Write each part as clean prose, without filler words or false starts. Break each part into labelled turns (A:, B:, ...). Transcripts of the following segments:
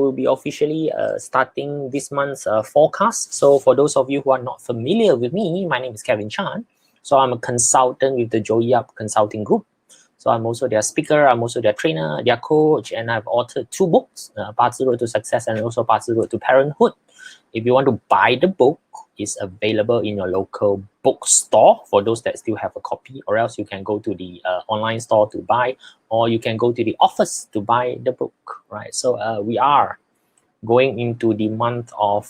A: will be officially starting this month's forecast. So for those of you who are not familiar with me, my name is Kevin Chan. So I'm a consultant with the Joey Yap Consulting Group. So I'm also their speaker, I'm also their trainer, their coach, and I've authored 2 books, BaZi Road to Success and also BaZi Road to Parenthood. If you want to buy the book, it's available in your local bookstore for those that still have a copy, or else you can go to the online store to buy, or you can go to the office to buy the book, right? So we are going into the month of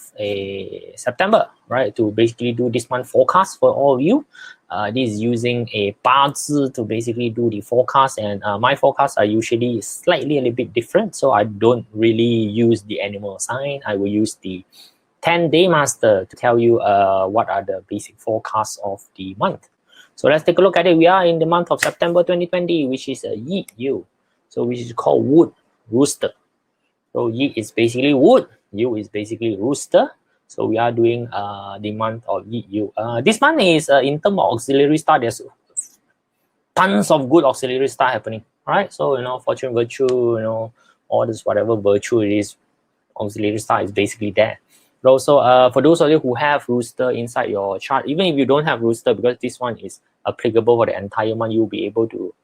A: September, right, to basically do this month forecast for all of you. This is using a BaZi to basically do the forecast, and my forecasts are usually slightly a little bit different, so I don't really use the animal sign. I will use the 10-day master to tell you what are the basic forecasts of the month. So let's take a look at it. We are in the month of September 2020, which is a Yi Yu, so which is called wood, rooster. So Yi is basically wood, Yu is basically rooster. So we are doing the month of Yi Yu. This month is in terms of auxiliary star, there's tons of good auxiliary star happening. All right, so fortune, virtue, all this whatever virtue it is, auxiliary star is basically there. But also for those of you who have rooster inside your chart, even if you don't have rooster, because this one is applicable for the entire month, you'll be able to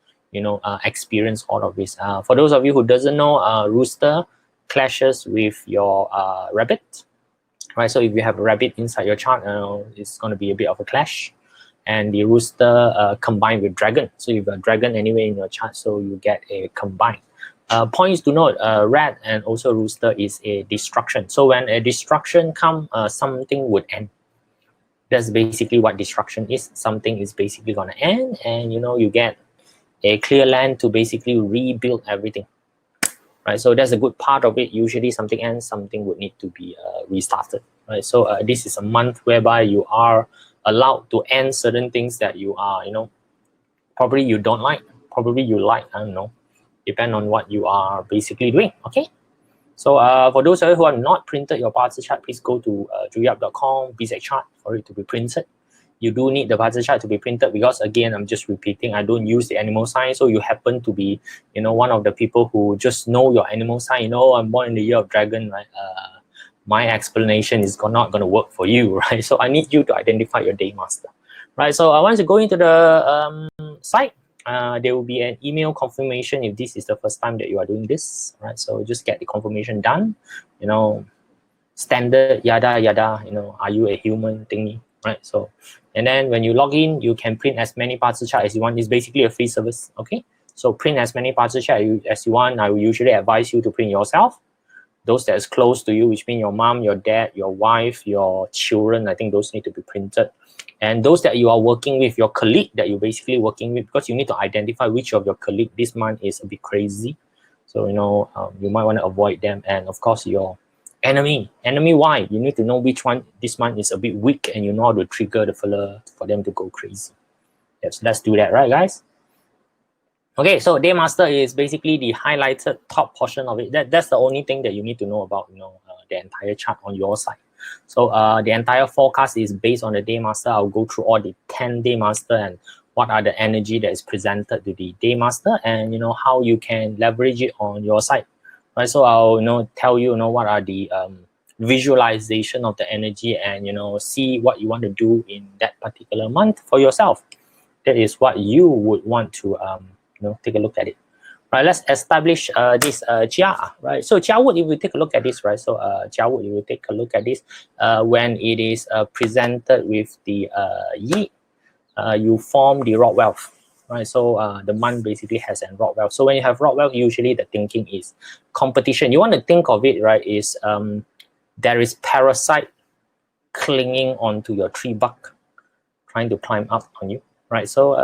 A: experience all of this. For those of you who doesn't know, rooster clashes with your rabbit, right? So if you have a rabbit inside your chart, it's going to be a bit of a clash. And the rooster combined with dragon, so you've got dragon anyway in your chart, so you get a combined. Points to note, rat and also rooster is a destruction. So when a destruction comes, something would end. That's basically what destruction is. Something is basically going to end, and you get a clear land to basically rebuild everything. Right, so that's a good part of it. Usually something ends, something would need to be restarted. Right, so this is a month whereby you are allowed to end certain things that you are, probably you don't like, probably you like, I don't know, depend on what you are basically doing. Okay, so for those of you who are not printed your BaZi chart, please go to joeyyap.com BaZi chart for it to be printed. You do need the BaZi chart to be printed because, again, I'm just repeating, I don't use the animal sign. So you happen to be, one of the people who just know your animal sign. I'm born in the year of dragon, right? My explanation is not going to work for you, right? So I need you to identify your day master, right? So once you go into the site, there will be an email confirmation if this is the first time that you are doing this, right? So just get the confirmation done, standard yada yada, are you a human thingy, right? So, and then when you log in, you can print as many BaZi chart as you want. It's basically a free service. Okay, so print as many BaZi chart as you want. I will usually advise you to print yourself, those that is close to you, which means your mom, your dad, your wife, your children. I think those need to be printed. And those that you are working with, your colleague that you're basically working with, because you need to identify which of your colleague this month is a bit crazy. So you might want to avoid them. And of course, your enemy why you need to know which one this month is a bit weak, and you know how to trigger the fella for them to go crazy. Yes, let's do that, right, guys? Okay, so day master is basically the highlighted top portion of it. That's the only thing that you need to know about the entire chart on your side. So the entire forecast is based on the day master. I'll go through all the 10 day master and what are the energy that is presented to the day master, and how you can leverage it on your side. Right, so I'll tell you what are the visualization of the energy, and see what you want to do in that particular month for yourself. That is what you would want to take a look at it. Right, let's establish this Jia. Right, so Jia wood, if we take a look at this, right, so Jia wood, if we take a look at this, when it is presented with the Yi, you form the rock wealth. Right, so the month basically has a rock wealth. So when you have rock wealth, usually the thinking is competition. You want to think of it, right, is there is parasite clinging onto your tree bark, trying to climb up on you, right? So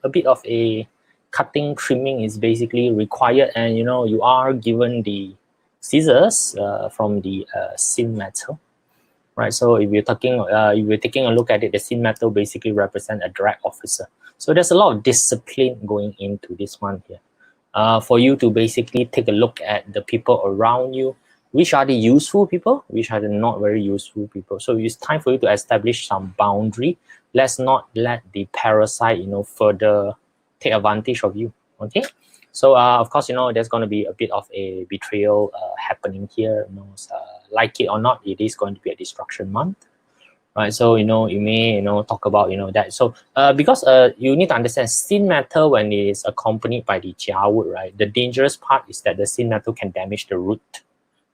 A: a bit of a cutting, trimming is basically required, and you are given the scissors from the sin metal. Right, so if you're taking a look at it, the sin metal basically represents a direct officer. So there's a lot of discipline going into this month here. For you to basically take a look at the people around you, which are the useful people, which are the not very useful people. So it's time for you to establish some boundary. Let's not let the parasite, further take advantage of you. Okay. So of course, there's going to be a bit of a betrayal happening here. Like it or not, it is going to be a destruction month, right? So you may talk about that. So because you need to understand sin matter when it is accompanied by the jia wood, right? The dangerous part is that the sin matter can damage the root.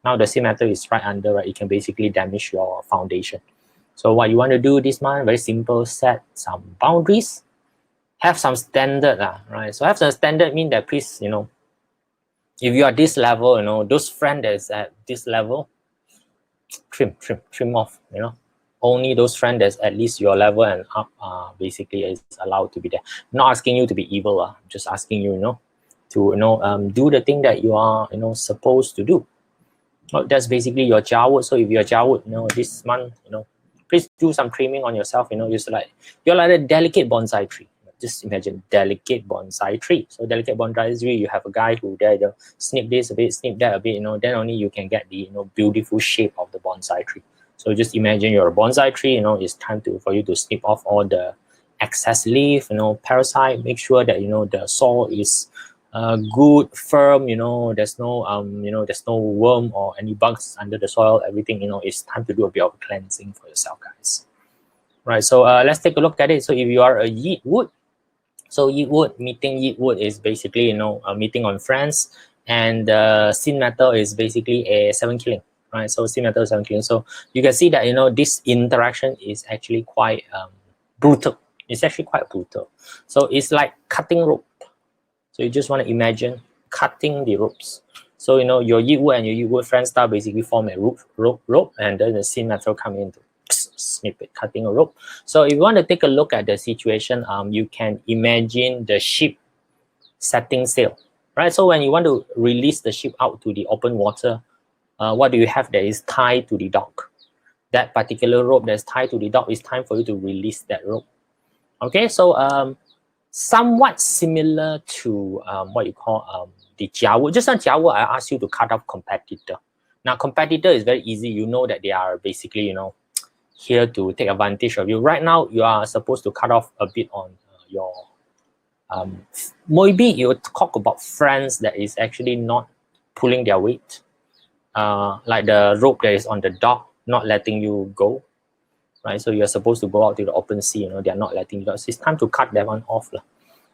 A: Now the sin matter is right under, right? It can basically damage your foundation. So what you want to do this month, very simple, set some boundaries, have some standard, right? So have some standard mean that please, if you are this level, those friends that is at this level, trim off, only those friends that's at least your level and up basically is allowed to be there. I'm not asking you to be evil, I'm just asking you, to do the thing that you are supposed to do. That's basically your jia. So if you're jia, this month, please do some trimming on yourself. You're like a delicate bonsai tree. Just imagine delicate bonsai tree. So delicate bonsai tree, you have a guy who there, snip this a bit, snip that a bit, then only you can get the beautiful shape of the bonsai tree. So just imagine you're a bonsai tree. It's time for you to snip off all the excess leaf, parasite. Make sure that the soil is good, firm. There's no there's no worm or any bugs under the soil. Everything it's time to do a bit of cleansing for yourself, guys. Right. So let's take a look at it. So if you are a yeet wood, so meeting yeet wood is basically a meeting on friends, and sin metal is basically a 7 killing. Right. So sin metal is 7 killing. So you can see that this interaction is actually quite brutal. It's actually quite brutal. So it's like cutting rope. So you just want to imagine cutting the ropes. So your yeet wood and your yeet wood friend start basically form a rope, and then the sin metal come in to snip it, cutting a rope. So if you want to take a look at the situation, you can imagine the ship setting sail, right? So when you want to release the ship out to the open water, what do you have that is tied to the dock? That particular rope that's tied to the dock, is time for you to release that rope. Okay, so somewhat similar to what you call the jia wood. Just on jia wood, I asked you to cut off competitor. Now competitor is very easy. You know that they are basically here to take advantage of you. Right now, you are supposed to cut off a bit on your maybe you talk about friends that is actually not pulling their weight, like the rope that is on the dock not letting you go, right? So you're supposed to go out to the open sea. They're not letting you go. So it's time to cut that one off.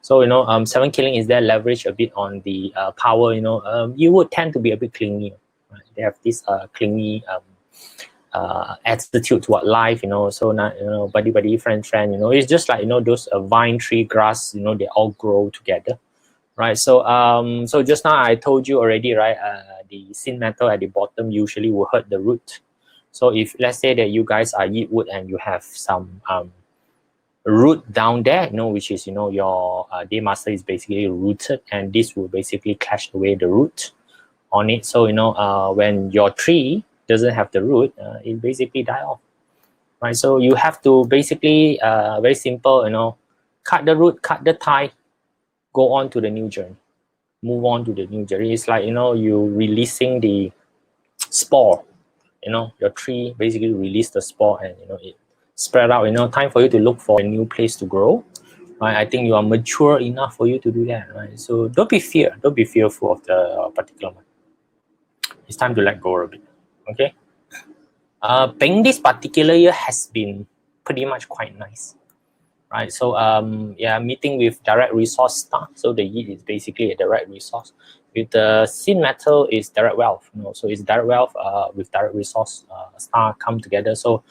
A: So 7 killing is there leverage a bit on the power. You would tend to be a bit clingy, right? They have this clingy attitude toward life, so not buddy, friend, it's just like those vine, tree, grass, they all grow together, right? So so just now I told you already, right? The sin metal at the bottom usually will hurt the root. So if let's say that you guys are yeet wood and you have some root down there, which is your day master is basically rooted, and this will basically clash away the root on it. So when your tree doesn't have the root, it basically die off, right? So you have to basically very simple, cut the root, cut the tie, go on to the new journey, move on to the new journey. It's like you releasing the spore, your tree basically release the spore, and it spread out. Time for you to look for a new place to grow, right? I think you are mature enough for you to do that, right? So don't be fearful of the particular one. It's time to let go a bit. Okay. Peng this particular year has been pretty much quite nice, right? So yeah, meeting with direct resource star. So the yeet is basically a direct resource. With the sin metal is direct wealth. So it's direct wealth with direct resource star come together. So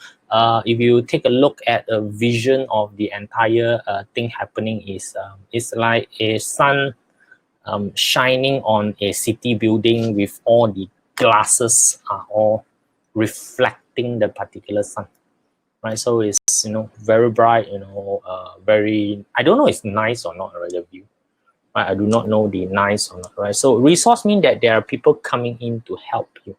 A: if you take a look at a vision of the entire thing happening, is it's like a sun shining on a city building with all the glasses are all reflecting the particular sun, right? So it's very bright, very, I don't know if it's nice or not, right? The view, right? I do not know the nice or not, right? So resource means that there are people coming in to help you,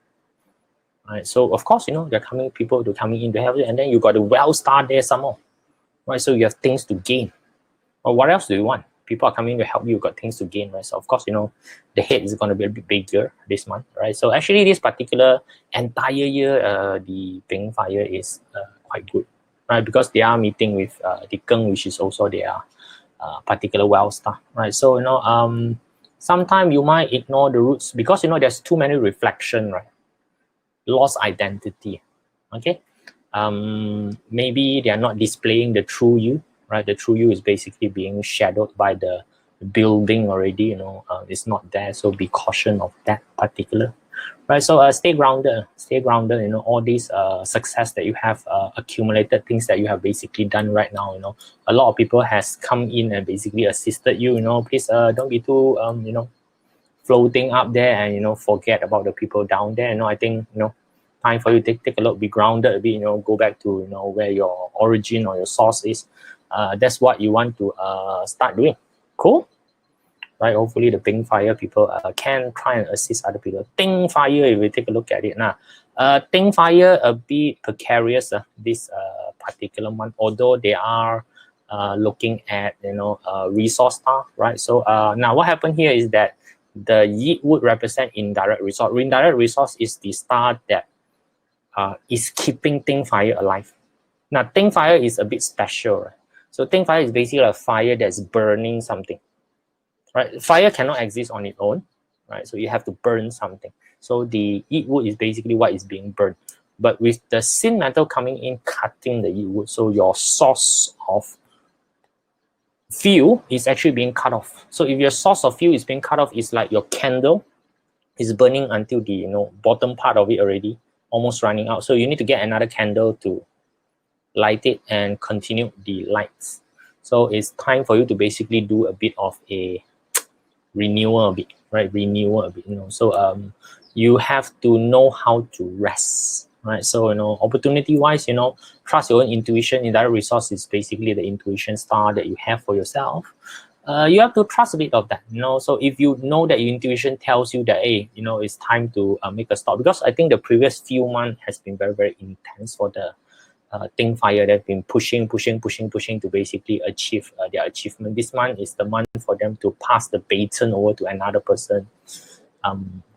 A: right? So of course they're people coming in to help you, and then you got a well star there some more, right? So you have things to gain. Well, what else do you want? People are coming to help you, got things to gain, right? So of course, the head is going to be a bit bigger this month, right? So actually this particular entire year, the Ping Fire is quite good, right? Because they are meeting with the Geng, which is also their particular well star, right? So Sometimes you might ignore the roots because there's too many reflection, right? Lost identity. Okay. Maybe they are not displaying the true you, right? The true you is basically being shadowed by the building already. It's not there. So be caution of that particular. Right, so stay grounded. All these success that you have accumulated, things that you have basically done right now. A lot of people has come in and basically assisted you. Please don't be too floating up there and forget about the people down there. I think time for you to take a look, be grounded a bit. Go back to where your origin or your source is. That's what you want to start doing. Cool. Right, hopefully the pink fire people can try and assist other people. Pink fire, if we take a look at it now, pink fire a bit precarious this particular month, although they are looking at resource star, right? So now what happened here is that the Yi would represent indirect resource. Indirect resource is the star that is keeping pink fire alive. Now pink fire is a bit special, right? So pink fire is basically a fire that's burning something. Right, fire cannot exist on its own, right? So you have to burn something. So the Yi wood is basically what is being burned. But with the sin metal coming in, cutting the Yi wood, so your source of fuel is actually being cut off. So if your source of fuel is being cut off, it's like your candle is burning until the bottom part of it already, almost running out. So you need to get another candle to light it and continue the lights. So it's time for you to basically do a bit of a renewal a bit, right? So you have to know how to rest, right? So opportunity wise, trust your own intuition. Indirect resource is basically the intuition star that you have for yourself. You have to trust a bit of that, so if you know that your intuition tells you that, hey, it's time to make a stop, because I think the previous few months has been very, very intense for the Think Fire. They've been pushing to basically achieve their achievement. This month is the month for them to pass the baton over to another person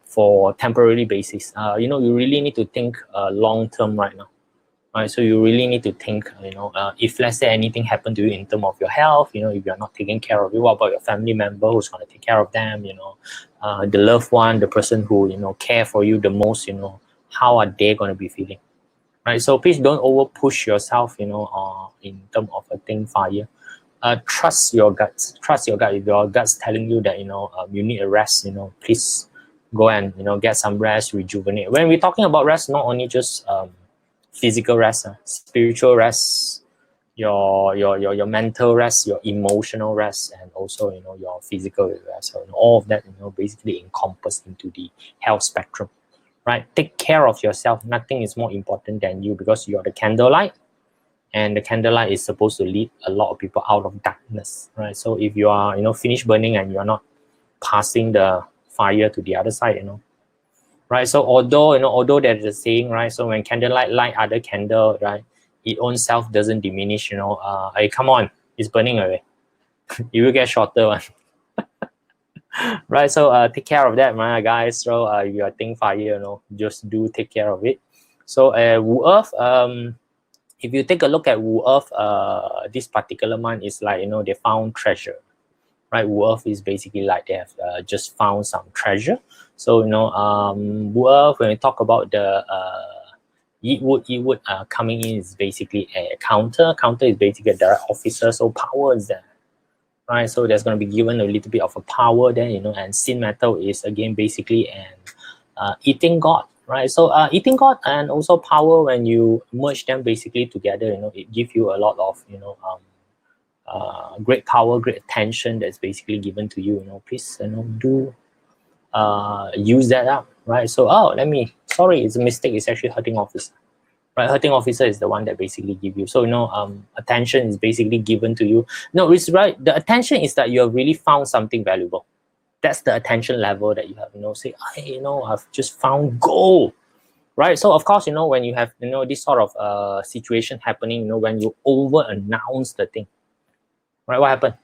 A: for temporary basis. You really need to think long term right now. Right, so you really need to think, if let's say anything happened to you in terms of your health, if you're not taking care of it, what about your family member who's going to take care of them, the loved one, the person who, care for you the most, how are they going to be feeling? Right, so please don't over push yourself, in terms of a Think Fire. Trust your guts. If your gut's telling you that, you need a rest, please go and, get some rest, rejuvenate. When we're talking about rest, not only just, physical rest, spiritual rest, your mental rest, your emotional rest, and also your physical rest. So all of that basically encompassed into the health spectrum, right? Take care of yourself. Nothing is more important than you, because you're the candlelight, and the candlelight is supposed to lead a lot of people out of darkness, right? So if you are finished burning and you're not passing the fire to the other side, right? So although there's a saying, right? So when candlelight light other candle, right, its own self doesn't diminish. Hey, come on, it's burning away. You will get shorter one. Right? So take care of that, my guys. So if you are Think Fire, just do take care of it. So Wu Earth, if you take a look at Wu Earth, this particular month is like they found treasure. Right, Wu Earth is basically like they have just found some treasure. So Wu Earth, when we talk about the Yi Wood coming in, is basically a counter. Counter is basically a direct officer, so power is there. Right, so there's going to be given a little bit of a power there, and Sin Metal is again basically an eating god. Right, so eating god and also power, when you merge them basically together, it gives you a lot of great power, great attention that's basically given to you. Please do use that up, right? So sorry, it's a mistake. It's actually hurting officer, right? Hurting officer is the one that basically give you. So attention is basically given to you. No, it's right. The attention is that you have really found something valuable. That's the attention level that you have. Say, hey, I've just found gold. Right, so of course, when you have this sort of situation happening, when you over announce the thing, right, what happened?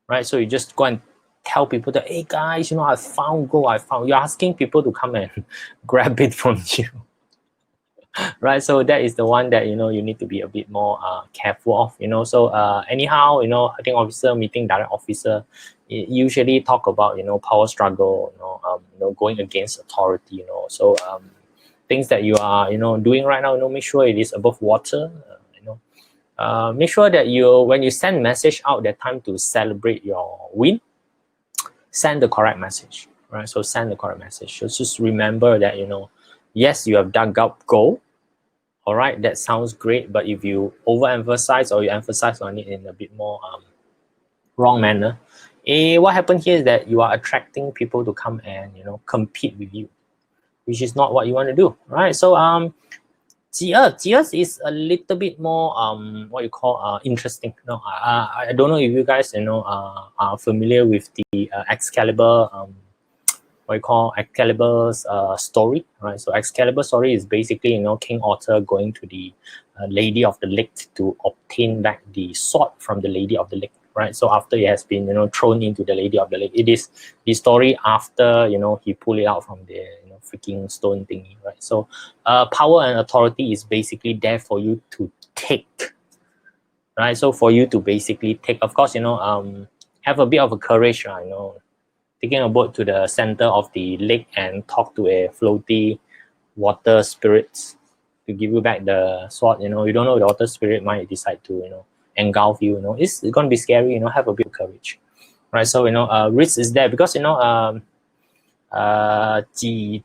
A: Right, so you just go and tell people that, hey guys, I found gold. You're asking people to come and grab it from you. right? So that is the one that, you know, you need to be a bit more careful of, you know. So anyhow, you know, I think officer meeting direct officer, it usually talk about, you know, power struggle, you know, going against authority, you know. So things that you are, you know, doing right now, you know, make sure it is above water, you know. Make sure that you, when you send message out, that time to celebrate your win, send the correct message, right? So send the correct message. So just remember that, you know, yes, you have dug up gold. All right, that sounds great, but if you overemphasize or you emphasize on it in a bit more wrong manner, what happened here is that you are attracting people to come and, you know, compete with you, which is not what you want to do, right? So G is a little bit more what you call interesting. You know, I don't know if you guys, you know, are familiar with the Excalibur what you call Excalibur's story, right? So Excalibur story is basically, you know, King Arthur going to the Lady of the Lake to obtain back the sword from the Lady of the Lake, right? So after it has been, you know, thrown into the Lady of the Lake, it is the story after, you know, he pulled it out from the, you know, freaking stone thingy, right? So power and authority is basically there for you to take, right? So for you to basically take, of course, you know, have a bit of a courage, right? You know, taking a boat to the center of the lake and talk to a floaty water spirits to give you back the sword. You know, you don't know, the water spirit might decide to, you know, engulf you. You know, it's going to be scary. You know, have a bit of courage, right? So, you know, risk is there because, you know, G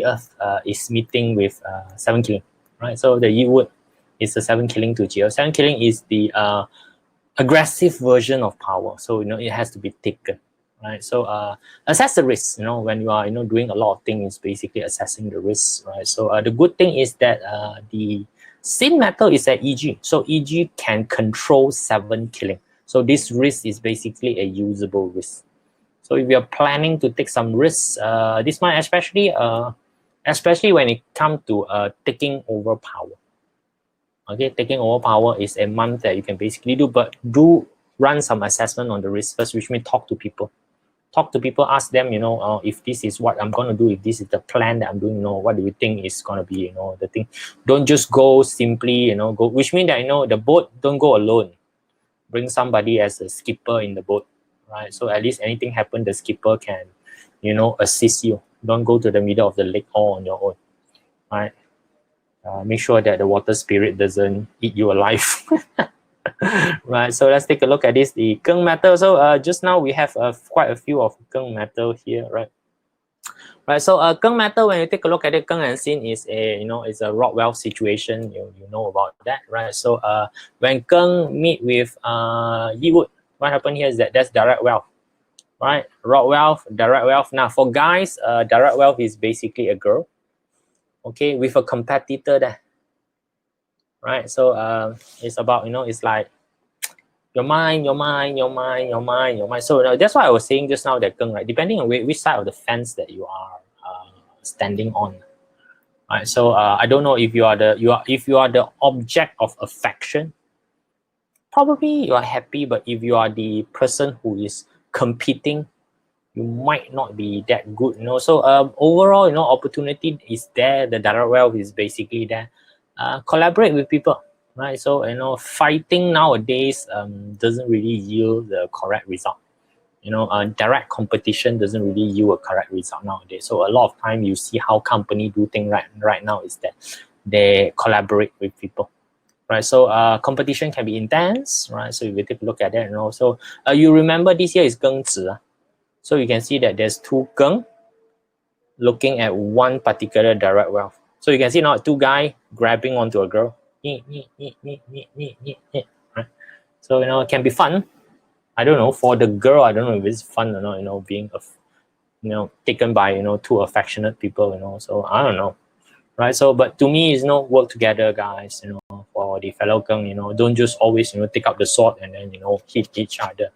A: Earth is meeting with 7 killing, right? So the Yi Wood is the 7 killing to G Earth. 7 killing is the aggressive version of power, so, you know, it has to be taken, right? So assess the risk. You know, when you are, you know, doing a lot of things, basically assessing the risks, right? So the good thing is that the sin metal is at EG, so EG can control 7 killing, so this risk is basically a usable risk. So if you're planning to take some risks, this might especially when it comes to taking over power. Okay, taking over power is a month that you can basically do, but do run some assessment on the risk first, which means talk to people. Talk to people, ask them, you know, if this is what I'm going to do, if this is the plan that I'm doing, you know, what do you think is going to be, you know, the thing. Don't just go simply, you know, go, which means that, you know, the boat, don't go alone. Bring somebody as a skipper in the boat, right? So at least anything happen, the skipper can, you know, assist you. Don't go to the middle of the lake all on your own, right? Make sure that the water spirit doesn't eat you alive. Right, so let's take a look at this, the Keng metal. So just now we have quite a few of Keng metal here, right? Right, so Keng metal, when you take a look at it, Keng and Sin is a, you know, is a rock wealth situation. You know about that, right? So when Keng meet with Yi Wood, what happened here is that that's direct wealth, right? Rock wealth, direct wealth. Now for guys, direct wealth is basically a girl, okay, with a competitor there, right? So it's about, you know, it's like your mind. So that's why I was saying just now that Keng, right, depending on which side of the fence that you are standing on, right? So I don't know if you are the object of affection, probably you are happy, but if you are the person who is competing, you might not be that good, you know. So overall, you know, opportunity is there. The direct wealth is basically there. Collaborate with people, right? So, you know, fighting nowadays doesn't really yield the correct result. You know, direct competition doesn't really yield a correct result nowadays. So a lot of time you see how company do things right now is that they collaborate with people, right? So competition can be intense, right? So if you take a look at that, and also you remember this year is Geng Zi. So you can see that there's two Geng looking at one particular direct wealth. So you can see now two guys grabbing onto a girl. Right? So, you know, it can be fun. I don't know, for the girl, I don't know if it's fun or not, you know, being, you know, taken by, you know, two affectionate people, you know. So I don't know, right? So, but to me, it's, you know, work together, guys, you know, for the fellow Geng, you know, don't just always, you know, take up the sword and then, you know, hit each other.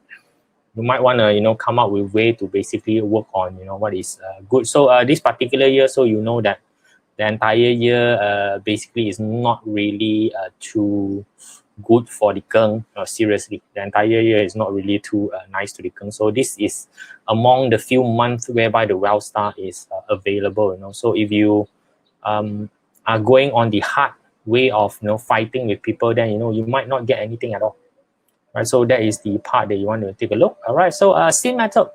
A: You might want to, you know, come up with way to basically work on, you know, what is good. So this particular year, so you know that the entire year basically is not really too good for the Geng. Seriously, the entire year is not really too nice to the Geng. So this is among the few months whereby the wealth star is available, you know. So if you are going on the hard way of fighting with people, then you might not get anything at all, right? So that is the part that you want to take a look. All right, so sin metal.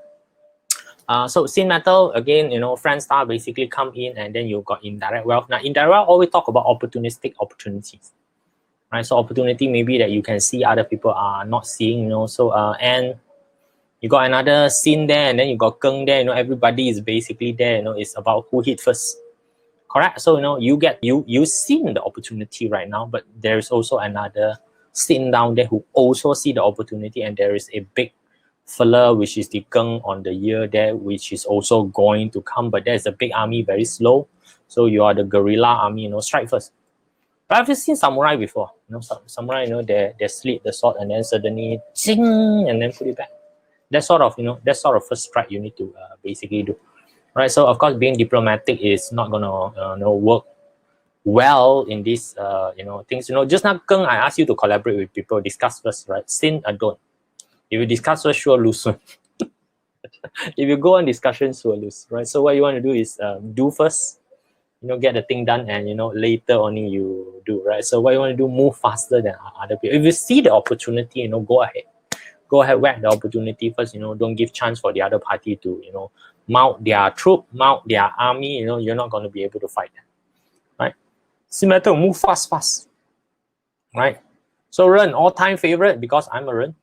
A: So sin metal, again, friend star basically come in, and then you got indirect wealth. Now indirect wealth always talk about opportunistic opportunities, right? So opportunity maybe that you can see other people are not seeing, so and you got another sin there, and then you got keng there, everybody is basically there, it's about who hit first, correct? So you seen the opportunity right now, but there's also another sin down there who also see the opportunity, and there is a big fella, which is the keng on the year there, which is also going to come, but there's a big army very slow. So you are the guerrilla army, strike first. But I've just seen samurai before, samurai, they slit the sword and then suddenly zing, and then put it back. That sort of first strike you need to basically do, right? So of course, being diplomatic is not gonna work well in these things. Just now Keng, I asked you to collaborate with people, discuss first, right? Sin, don't. If you discuss first, sure lose. If you go on discussion, sure lose, right? So what you want to do is do first, get the thing done, and later only you do, right? So what you want to do, move faster than other people. If you see the opportunity, go ahead. Go ahead, whack the opportunity first, don't give chance for the other party to, mount their troop, mount their army, you're not going to be able to fight them, right? Sin metal, move fast, right? So Ren, all-time favorite, because I'm a Ren.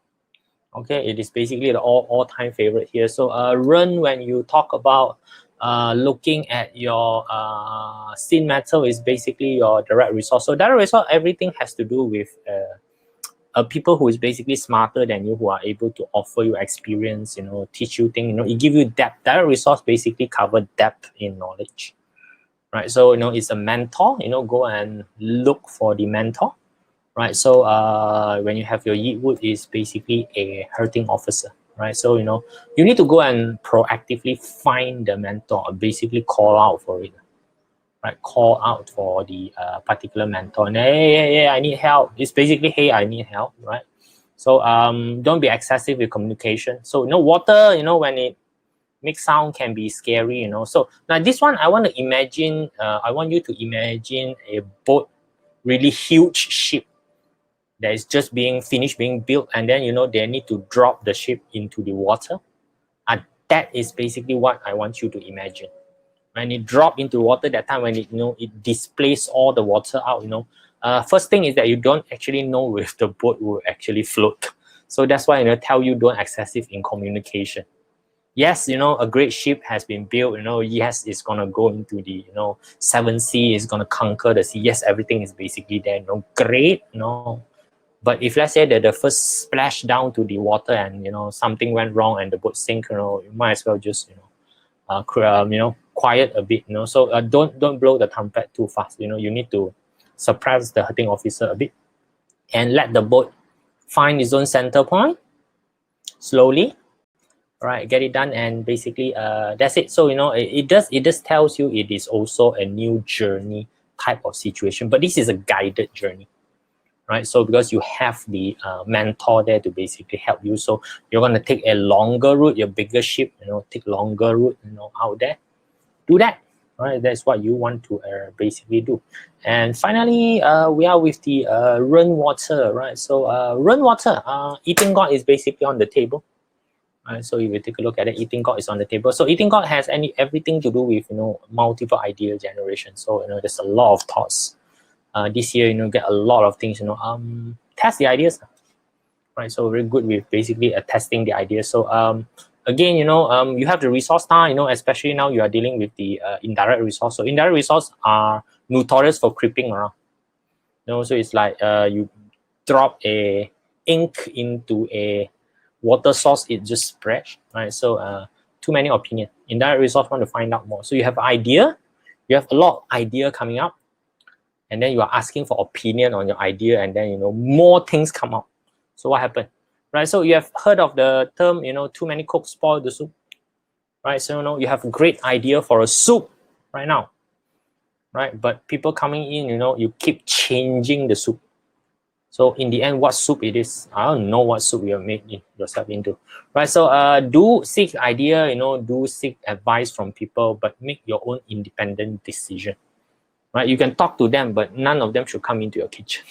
A: Okay, it is basically the all-time favorite here. So Ren, when you talk about looking at your sin metal, is basically your direct resource. So direct resource, everything has to do with people who is basically smarter than you, who are able to offer you experience, teach you things, it give you depth. Direct resource basically cover depth in knowledge, right? So it's a mentor, go and look for the mentor, right? So when you have your Yi Wood, is basically a hurting officer, right? So you need to go and proactively find the mentor, basically call out for it, right? Call out for the particular mentor, and hey, I need help. It's basically, hey, I need help, right? So don't be excessive with communication. So water, when it makes sound, can be scary, So now this one, I want to imagine. I want you to imagine a boat, really huge ship that is just being built, and then they need to drop the ship into the water. And that is basically what I want you to imagine. When it drop into water, that time when it displays all the water out, first thing is that you don't actually know if the boat will actually float. So that's why tell you, don't excessive in communication. Yes, a great ship has been built, yes, it's gonna go into the seven sea, it's gonna conquer the sea. Yes, everything is basically there, great, But if let's say that the first splash down to the water and something went wrong and the boat sink, you might as well just quiet a bit, So don't blow the trumpet too fast. You need to suppress the hurting officer a bit and let the boat find its own center point slowly. Right, get it done, and basically that's it. So it does tells you it is also a new journey type of situation, but this is a guided journey, right? So because you have the mentor there to basically help you, so you're going to take a longer route, your bigger ship, take longer route, out there. Do that, right? That's what you want to basically do. And finally, we are with the rainwater, right? So rainwater, eating god is basically on the table. Right, so if you take a look at it, eating god is on the table. So eating god has everything to do with multiple idea generation. So there's a lot of thoughts. This year, get a lot of things. Test the ideas, right? So very good with basically testing the ideas. So again, you have the resource star. Especially now you are dealing with the indirect resource. So indirect resource are notorious for creeping around. So it's like you drop a ink into a water source, it just spreads, right? So too many opinion. Indirect resource want to find out more. So you have idea, you have a lot of idea coming up, and then you are asking for opinion on your idea, and then more things come out. So what happened, right? So you have heard of the term, too many cooks spoil the soup, right? So you have a great idea for a soup right now, right? But people coming in, you keep changing the soup. So in the end, what soup it is, I don't know what soup you have made yourself into, right? So do seek idea, do seek advice from people, but make your own independent decision, right? You can talk to them, but none of them should come into your kitchen.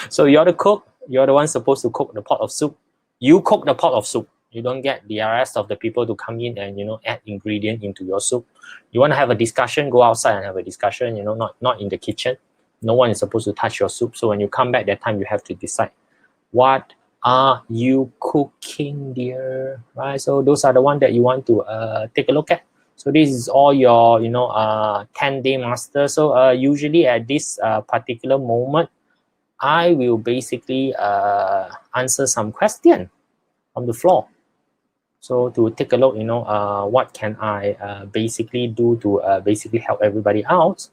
A: So you're the cook, you're the one supposed to cook the pot of soup. You cook the pot of soup. You don't get the rest of the people to come in and, you know, add ingredient into your soup. You want to have a discussion, go outside and have a discussion, you know, not in the kitchen. No one is supposed to touch your soup. So when you come back, that time you have to decide, what are you cooking, dear? Right? So those are the ones that you want to take a look at. So this is all your, you know, 10-day master. So usually at this particular moment, I will basically answer some question from the floor. So to take a look, you know, what can I basically do to basically help everybody out,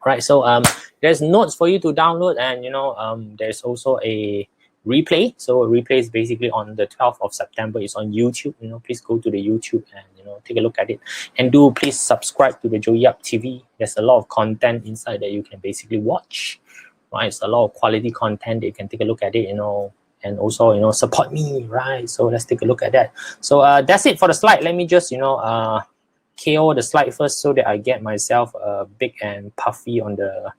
A: right? So there's notes for you to download, and, you know, there's also a replay. So a replay is basically on the 12th of September. It's on YouTube. You know, please go to the YouTube and, you know, take a look at it. And do please subscribe to the Joey Yap TV. There's a lot of content inside that you can basically watch. Right, it's a lot of quality content that you can take a look at it, you know, and also, you know, support me, right? So let's take a look at that. So that's it for the slide. Let me just, you know, KO the slide first so that I get myself big and puffy on the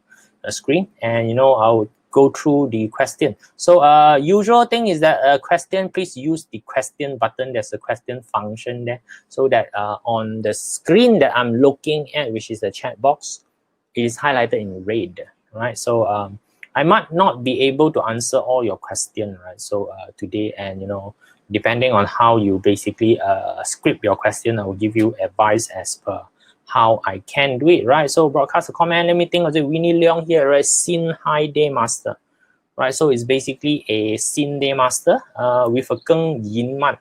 A: screen, and, you know, I'll go through the question. So usual thing is that question, please use the question button. There's a question function there, so that on the screen that I'm looking at, which is the chat box, it is highlighted in red. Right, so I might not be able to answer all your questions, right? So today, and, you know, depending on how you basically script your question, I will give you advice as per how I can do it, right? So broadcast a comment. Let me think of it. Winnie Leong here, right? Sin High Day Master, right? So it's basically a Sin Day Master with a Geng Yin Man.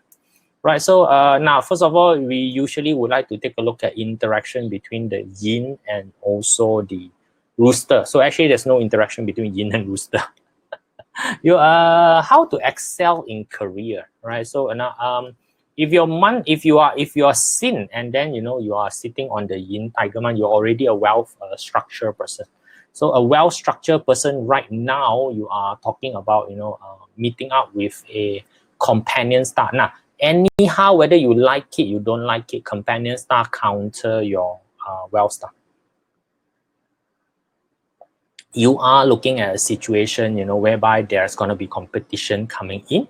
A: Right, so now, first of all, we usually would like to take a look at interaction between the yin and also the rooster. So actually, there's no interaction between yin and rooster. You how to excel in career, right? So now, if you are sin, and then, you know, you are sitting on the yin tiger man, you're already a well structured person. So a well structured person right now, you are talking about, you know, meeting up with a companion star. Now, anyhow, whether you like it, you don't like it, companion star counter your well star. You are looking at a situation, you know, whereby there's going to be competition coming in.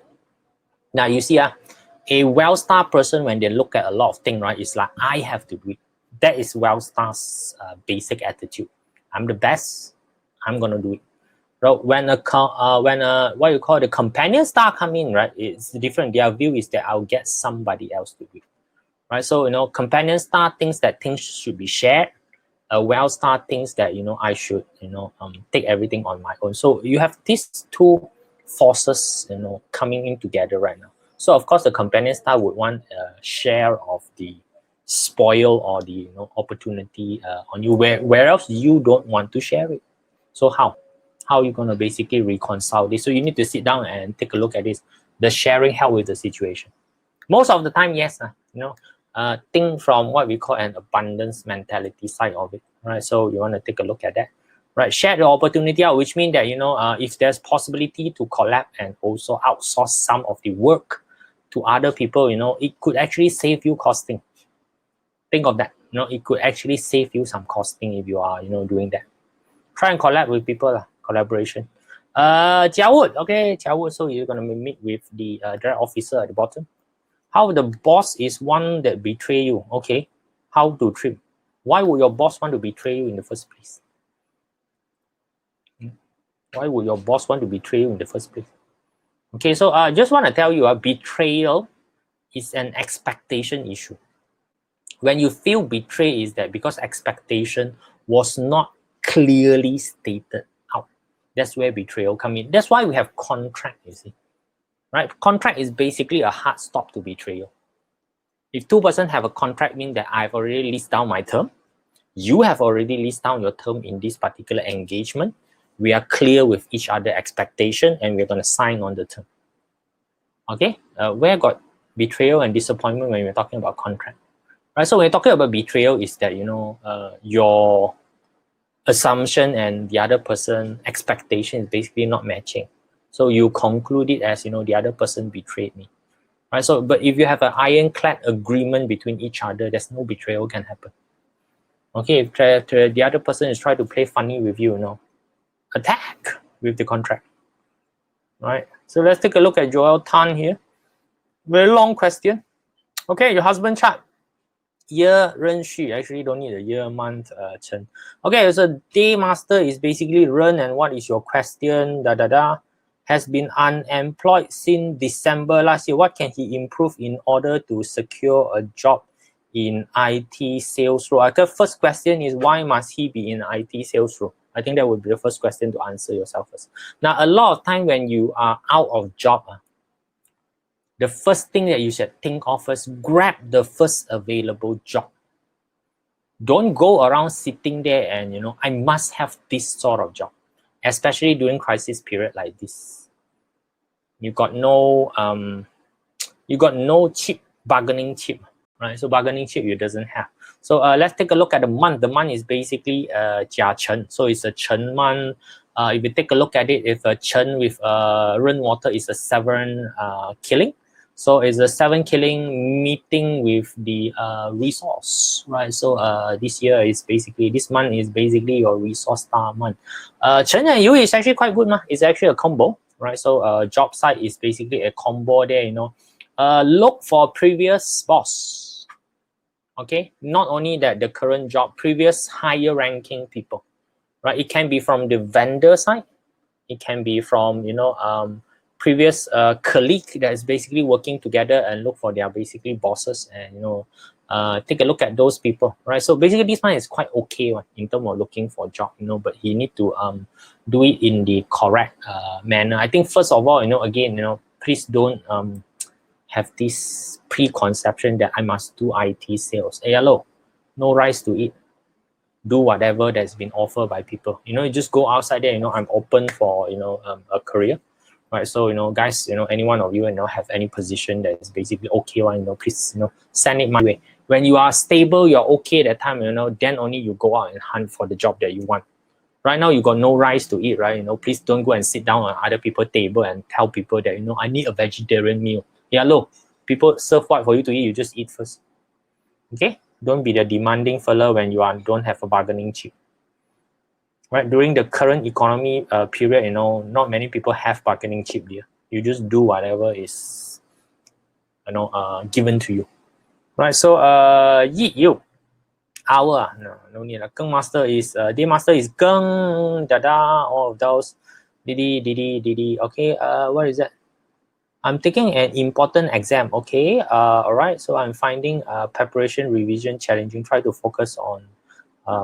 A: Now, you see, a well star person, when they look at a lot of things, right, it's like, I have to do it. That is well star's basic attitude. I'm the best. I'm going to do it. So when what you call the companion star come in, right, it's different. Their view is that I'll get somebody else to do it. Right, so, you know, companion star thinks that things should be shared. A well star thinks that, you know, I should, you know, take everything on my own. So you have these two forces, you know, coming in together right now. So of course, the companion star would want a share of the spoil or the, you know, opportunity on you, where else you don't want to share it. So how are you going to basically reconcile this? So you need to sit down and take a look at this. The sharing help with the situation. Most of the time, yes, you know. Think from what we call an abundance mentality side of it, right? So you want to take a look at that, right? Share the opportunity out, which means that, you know, if there's possibility to collab and also outsource some of the work to other people, you know, it could actually save you costing. Think of that, you know, it could actually save you some costing if you are, you know, doing that. Try and collab with people, collaboration. Jia Wood, okay, Jia Wood, so you're gonna meet with the direct officer at the bottom. How the boss is one that betray you. Okay, how to treat? Why would your boss want to betray you in the first place? Why would your boss want to betray you in the first place? Okay, so I just want to tell you, betrayal is an expectation issue. When you feel betrayed, is that because expectation was not clearly stated out. That's where betrayal comes in. That's why we have contract, you see. Right? Contract is basically a hard stop to betrayal. If two persons have a contract, means that I've already listed down my term. You have already listed down your term in this particular engagement. We are clear with each other expectation, and we're going to sign on the term. Okay? Where got betrayal and disappointment when we're talking about contract? Right? So when you're talking about betrayal, is that, you know, your assumption and the other person expectation is basically not matching. So you conclude it as, you know, the other person betrayed me. Right? So, but if you have an ironclad agreement between each other, there's no betrayal can happen. Okay, if the other person is trying to play funny with you, attack with the contract. Right. So let's take a look at Joel Tan here. Very long question. Okay, your husband chart. Year, Ren Xu. Actually, don't need a year, month, Chen. Okay, so day master is basically Ren, and what is your question? Has been unemployed since December last year. What can he improve in order to secure a job in IT sales role? The first question is, why must he be in IT sales role? I think that would be the first question to answer yourself first. Now, a lot of time when you are out of job, the first thing that you should think of is grab the first available job. Don't go around sitting there and, I must have this sort of job, especially during crisis period like this. You got no cheap bargaining chip, right? So bargaining chip you doesn't have. So let's take a look at the month. The month is basically Jia Chen. So it's a Chen month. If you take a look at it, if a Chen with Ren water is a 7 killing. So it's a 7 killing meeting with the resource, right? So this month is basically your resource star month. Chen and Yu is actually quite good, it's actually a combo, right? So job site is basically a combo there, look for previous boss. Okay, not only that, the current job, previous higher ranking people, right? It can be from the vendor side, it can be from previous colleague that is basically working together, and look for their basically bosses, and take a look at those people, right? So basically this one is quite okay in terms of looking for a job, but he need to do it in the correct manner. I think first of all, again, please don't have this preconception that I must do IT sales. Hey, hello, no rice to eat. Do whatever that's been offered by people. You just go outside there. I'm open for a career, right? So guys, any one of you have any position that is basically okay, please send it my way. When you are stable, you're okay that time. Then only you go out and hunt for the job that you want. Right now you got no rice to eat, right? Please don't go and sit down on other people's table and tell people that I need a vegetarian meal. Yeah, look, people serve what for you to eat, you just eat first. Okay, don't be the demanding fella when you don't have a bargaining chip. Right, during the current economy period, not many people have bargaining chip there. You just do whatever is given to you. Right, so Yi Yu, hour, no need. Geng master is day master is Geng, Dada, all of those. Didi. Okay, what is that? I'm taking an important exam. Okay, all right. So I'm finding preparation revision challenging. Try to focus on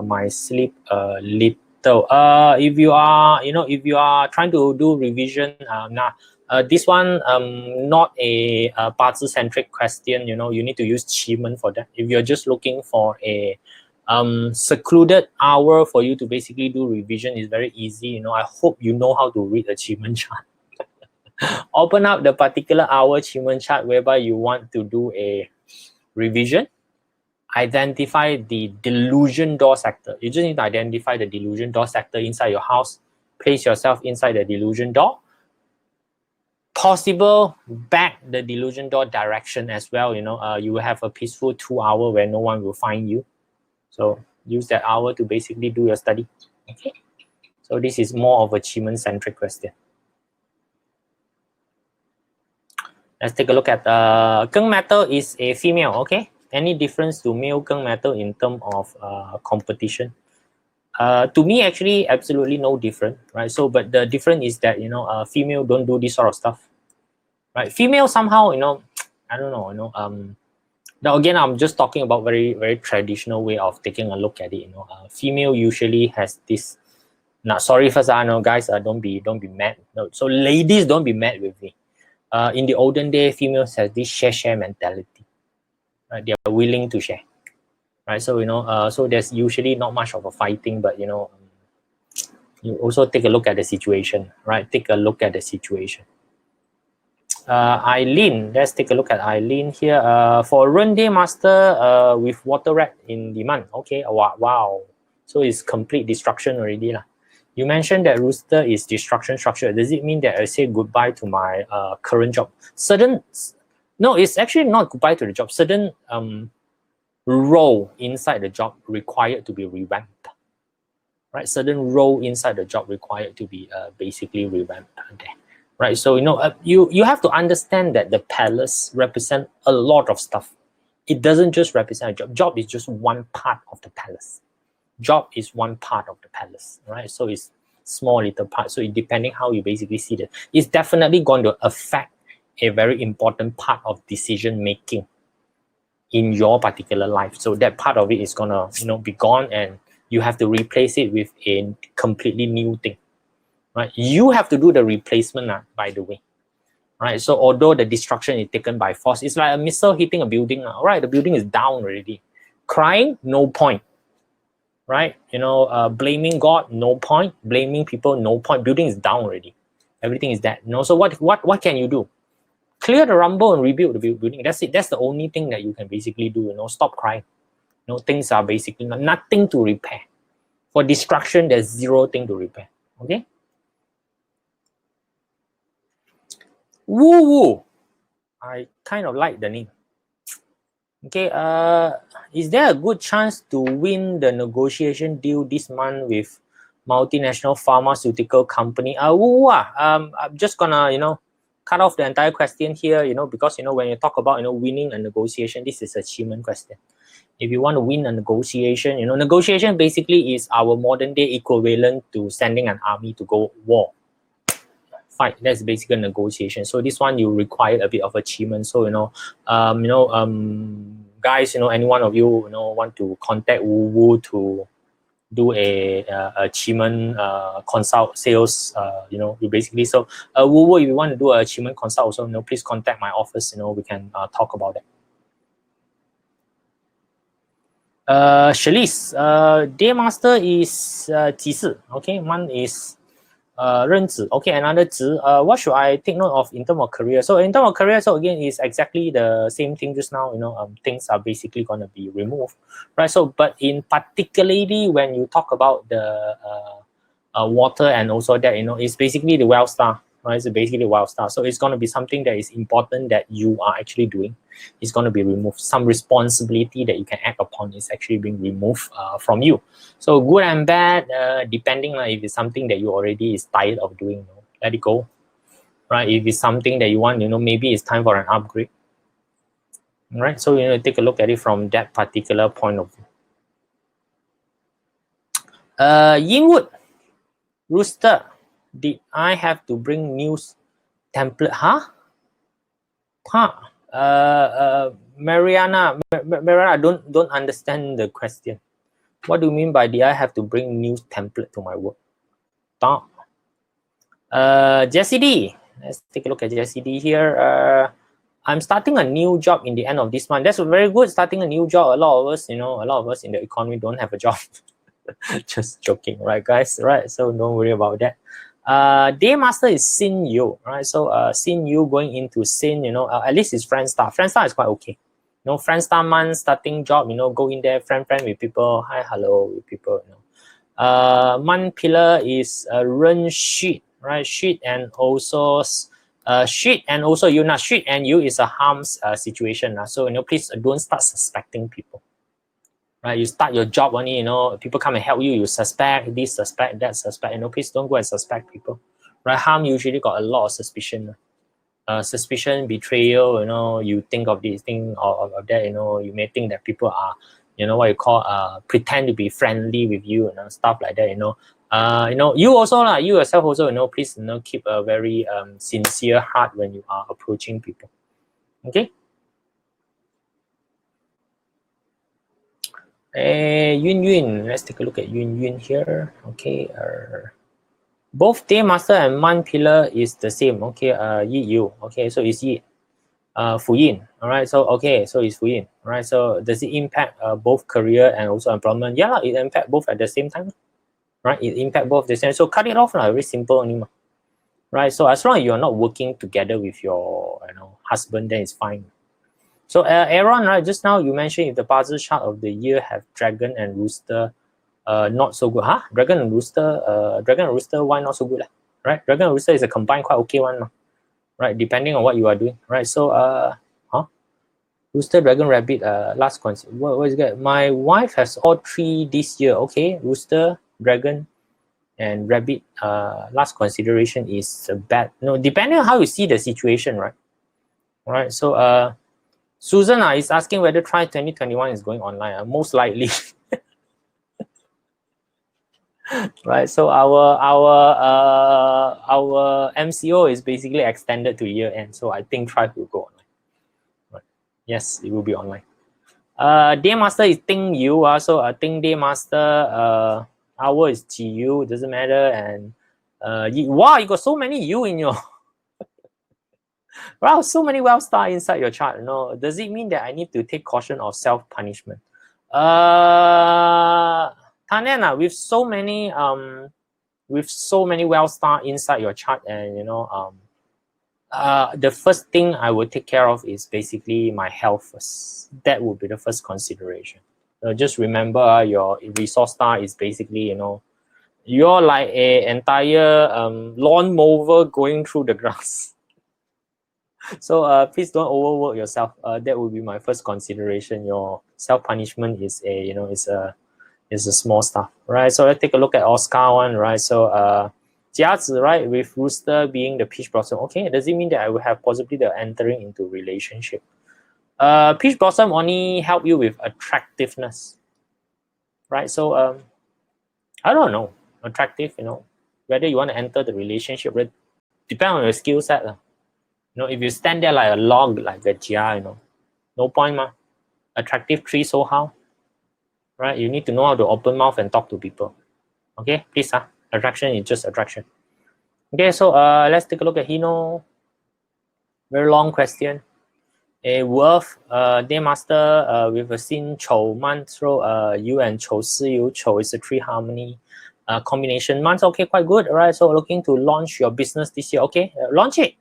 A: my sleep little. If you are trying to do revision, this one not a BaZi centric question. You need to use Qi for that. If you're just looking for a secluded hour for you to basically do revision, is very easy. I hope you know how to read a Qi chart. Open up the particular hour achievement chart whereby you want to do a revision. Identify the delusion door sector. You just need to identify the delusion door sector inside your house. Place yourself inside the delusion door. Possible back the delusion door direction as well. You will have a peaceful 2 hours where no one will find you. So use that hour to basically do your study. Okay. So this is more of achievement centric question. Let's take a look at Geng metal is a female. Okay, any difference to male Geng metal in terms of competition? To me, actually, absolutely no different, right? So, but the difference is that female don't do this sort of stuff, right? Female somehow, I don't know, now again, I'm just talking about very very traditional way of taking a look at it. Female usually has this. Now, sorry first, guys, don't be mad. No, so ladies, don't be mad with me. In the olden day, females have this share mentality. Right? They are willing to share. Right? So so there's usually not much of a fighting, but you also take a look at the situation. Right? Take a look at the situation. Eileen, let's take a look at Eileen here. For Run Day Master with water rat in demand. Okay, wow. So it's complete destruction already lah. You mentioned that rooster is destruction structure. Does it mean that I say goodbye to my current job? No, it's actually not goodbye to the job. role inside the job required to be revamped, right? Certain role inside the job required to be basically revamped there, right? So you have to understand that the palace represent a lot of stuff. It doesn't just represent a job. Job is just one part of the palace. Job is one part of the palace, right? So it's small little part. So it depending how you basically see it, it's definitely going to affect a very important part of decision making in your particular life. So that part of it is gonna be gone, and you have to replace it with a completely new thing, right? You have to do the replacement, by the way, right? So although the destruction is taken by force, it's like a missile hitting a building. All right, the building is down already. Crying, no point, right? Blaming God, no point. Blaming people, no point. Building is down already. Everything is dead. So what can you do? Clear the rumble and rebuild the building. That's it. That's the only thing that you can basically do. Stop crying. Things are basically nothing to repair. For destruction, there's zero thing to repair. Okay. Woo woo. I kind of like the name. Okay. Is there a good chance to win the negotiation deal this month with multinational pharmaceutical company? I'm just gonna cut off the entire question here. Because when you talk about winning a negotiation, this is achievement question. If you want to win a negotiation, negotiation basically is our modern day equivalent to sending an army to go war. Fight. That's basically a negotiation. So this one you require a bit of achievement. So guys, any one of you want to contact Woo Woo to do a achievement consult sales. You basically Woo Woo, if you want to do an achievement consult, also please contact my office. We can talk about that. Shalice, day master is 几时? Okay, month is 任职. Okay, another 职. What should I take note of in terms of career? So in terms of career, so again, it's exactly the same thing just now. Things are basically going to be removed, right? So, but in particularly when you talk about the water and also that it's basically the well star, right? It's basically the wild star. So it's going to be something that is important that you are actually doing. It's going to be removed. Some responsibility that you can act upon is actually being removed from you. So good and bad, depending on if it's something that you already is tired of doing, let it go, right? If it's something that you want, maybe it's time for an upgrade, right? So take a look at it from that particular point of view. Yinwood, Rooster, did I have to bring news template? Mariana, I don't understand the question. What do you mean by did I have to bring news template to my work? Jessie D, let's take a look at Jessie D here. I'm starting a new job in the end of this month. That's very good. Starting a new job. A lot of us in the economy don't have a job. Just joking, right, guys? Right. So don't worry about that. Day master is Sin Yu, right? So Sin Yu going into Sin, at least it's friend star. Friend star is quite okay. Friend star month, starting job, go in there, friend with people, hi, hello with people, month pillar is Ren sheet, right? Sheet and also you not sheet and you is a harms situation. So please don't start suspecting people. Right, you start your job only, people come and help you, you suspect this, suspect that, suspect, please don't go and suspect people. Right, harm usually got a lot of suspicion. Suspicion, betrayal, you think of this thing or of that, you may think that people are, what you call, pretend to be friendly with you, stuff like that, you also, you yourself also, please, keep a very sincere heart when you are approaching people. Okay. Yun, let's take a look at Yun here. Okay, both day master and month pillar is the same. Okay, Yi Yu. Okay, so it's Yi. Fu Yin. All right, so okay, so it's Fu Yin. All right, so does it impact both career and also employment? Yeah, it impact both at the same time. Right, it impact both the same. So cut it off, very simple anymore. Right, so as long as you are not working together with your husband, then it's fine. So Aaron, right, just now you mentioned if the puzzle chart of the year have dragon and rooster, not so good. Dragon and rooster, why not so good? Right, dragon and rooster is a combined quite okay one, right? Depending on what you are doing, right? So Rooster, dragon, rabbit, last concept. What is that? My wife has all three this year. Okay, rooster, dragon, and rabbit. Last consideration is bad. No, depending on how you see the situation, right? All right. So Susan is asking whether Try 2021 is going online. Most likely. Right. So our MCO is basically extended to year end. So I think Try will go online. Right. Yes, it will be online. Day Master is Ting Yu. So Ting Day Master hour is GU, doesn't matter. And wow, you got so many U in your wow, so many well star inside your chart. No, does it mean that I need to take caution of self-punishment? Tanena, with so many well star inside your chart, and the first thing I would take care of is basically my health first. That would be the first consideration. Just remember, your resource star is basically, you're like a entire lawn mower going through the grass. So please don't overwork yourself. That would be my first consideration. Your self-punishment is a small stuff, right? So let's take a look at Oscar one, right? So Jiazi, right, with Rooster being the peach blossom. Okay, does it mean that I will have possibility of entering into relationship? Peach blossom only help you with attractiveness, right? So I don't know, attractive, whether you want to enter the relationship, right? Depend on your skill set. If you stand there like a log, like a Jia, no point, ma. Attractive tree, so how? Right? You need to know how to open mouth and talk to people. Okay, please, attraction is just attraction. Okay, so let's take a look at Hino. Very long question. A Wolf, Day Master with a Sin Chou mantra, you and Chou Si Yu. Chou is a tree harmony combination months. Okay, quite good. All right, so looking to launch your business this year. Okay, launch it.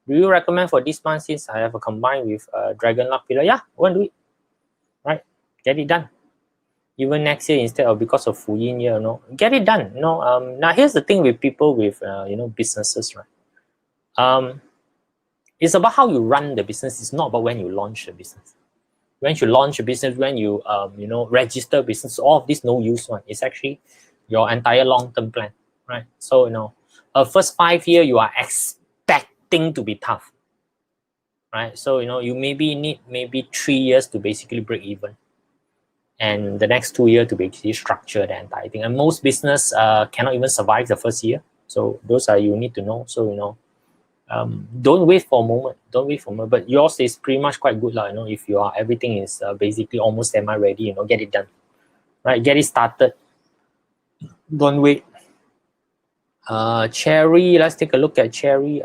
A: Do you recommend for this month since I have a combined with Dragon Luck Pillar? Yeah, I want to do it. Right, get it done. Even next year instead of because of Fu Yin year, get it done. Now here's the thing with people with businesses, right? It's about how you run the business. It's not about when you launch the business. When you launch a business, when you register business, all of this no use one. It's actually your entire long-term plan, right? So first 5 years you are expecting to be tough, right? So you maybe need 3 years to basically break even, and the next 2 years to basically structure the entire thing. And most business cannot even survive the first year. So those are you need to know. So don't wait for a moment. Don't wait for a moment. But yours is pretty much quite good, if everything is basically almost semi-ready. Get it done, right? Get it started. Don't wait. Cherry. Let's take a look at Cherry.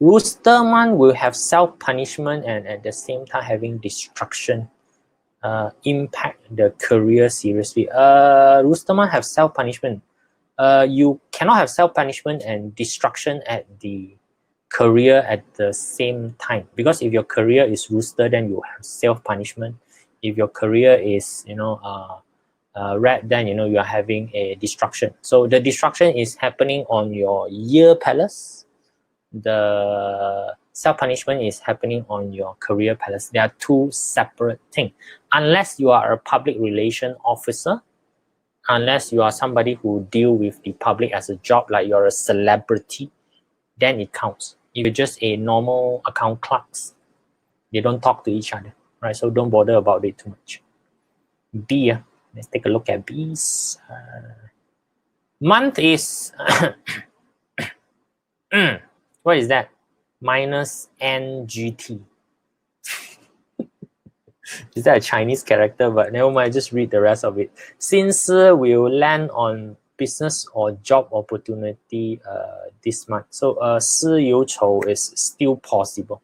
A: Roosterman will have self-punishment and at the same time having destruction. Impact the career seriously. Roosterman have self-punishment. You cannot have self-punishment and destruction at the career at the same time, because if your career is rooster, then you have self-punishment. If your career is rat, then you are having a destruction. So the destruction is happening on your year palace. The self-punishment is happening on your career palace. They are two separate things. Unless you are a public relation officer, unless you are somebody who deal with the public as a job, like you're a celebrity, then it counts. If you're just a normal account clerks, they don't talk to each other, right? So don't bother about it too much. B, let's take a look at B's. Month is what is that? Minus NGT. Is that a Chinese character? But never mind, just read the rest of it. Since will land on business or job opportunity this month. So Si Yu Chou is still possible,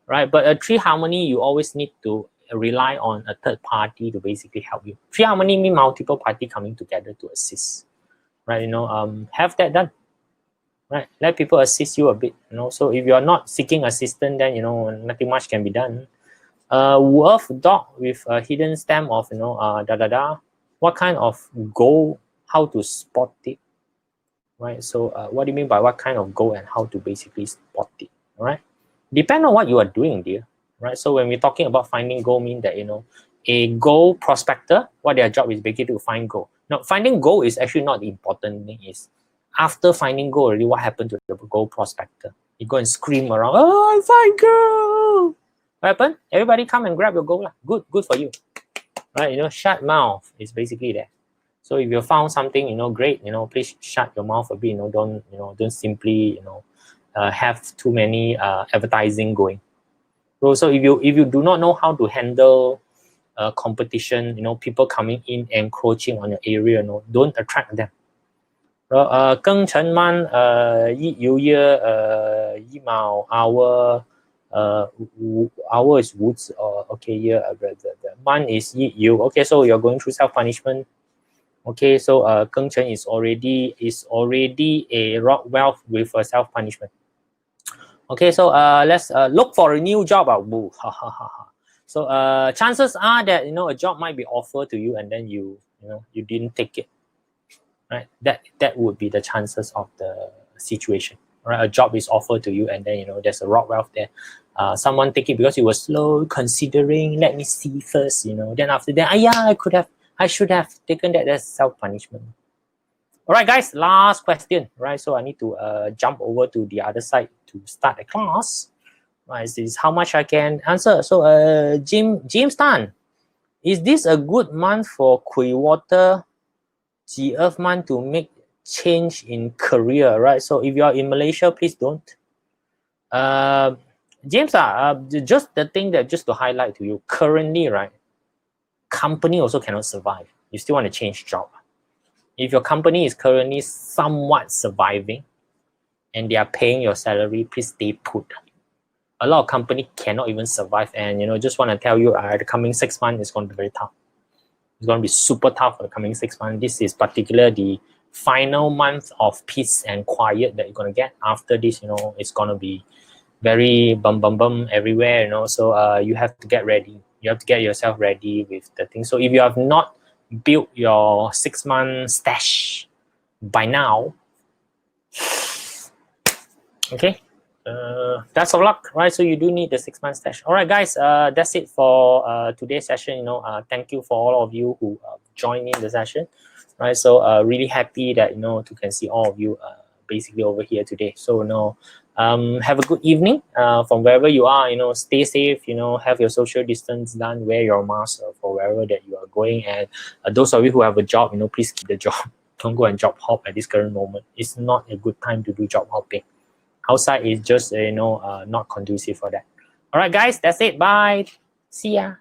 A: right? But a tree harmony, you always need to rely on a third party to basically help you. Tree harmony means multiple party coming together to assist, right? Have that done, right? Let people assist you a bit, So if you are not seeking assistance, then nothing much can be done. Wolf dog with a hidden stem of what kind of goal, how to spot it, right? So what do you mean by what kind of goal and how to basically spot it? All right, depend on what you are doing, dear, right? So when we're talking about finding gold, mean that a gold prospector, what their job is basically to find gold. Now, finding gold is actually not the important thing. Is after finding gold, really, what happened to the gold prospector? You go and scream around, oh, I find gold. What happened? Everybody come and grab your gold. Good for you. Right? Shut mouth is basically that. So if you found something, great, please shut your mouth a bit. Don't simply, have too many advertising going. So if you do not know how to handle competition, people coming in encroaching on your area, don't attract them. 庚辰 month, 一月 1毛 hour, hour is woods, okay, year, the month is 一月. Okay, so you're going through self-punishment. Okay, so 庚辰 is already a rock wealth with a self-punishment. Okay, so let's look for a new job. Boo. So chances are that a job might be offered to you and then you didn't take it. Right, that would be the chances of the situation. Right, a job is offered to you and then there's a rock wealth there. Someone take it because you were slow considering. Let me see first. Then after that, yeah, I should have taken that as self-punishment. All right, guys, last question. Right, so I need to jump over to the other side to start the class. Right, this is how much I can answer. So James Tan, is this a good month for Kui Water the Earth month to make change in career, right? So if you are in Malaysia, please don't. James, just the thing that just to highlight to you, currently, right, company also cannot survive. You still want to change job. If your company is currently somewhat surviving and they are paying your salary, please stay put. A lot of company cannot even survive, and just want to tell you, the coming 6 months is going to be very tough. It's going to be super tough for the coming 6 months. This is particularly the final month of peace and quiet that you're going to get. After this, it's going to be very bum everywhere, So you have to get ready. You have to get yourself ready with the thing. So if you have not built your 6-month stash by now, okay, that's of luck, right? So you do need the 6-month stash. All right, guys, that's it for today's session. Thank you for all of you who joined in the session, right? So really happy that to can see all of you basically over here today. So have a good evening from wherever you are. Stay safe. Have your social distance done. Wear your mask for wherever that you are going. And those of you who have a job, please keep the job. Don't go and job hop at this current moment. It's not a good time to do job hopping. Outside is just not conducive for that. All right, guys, that's it. Bye. See ya.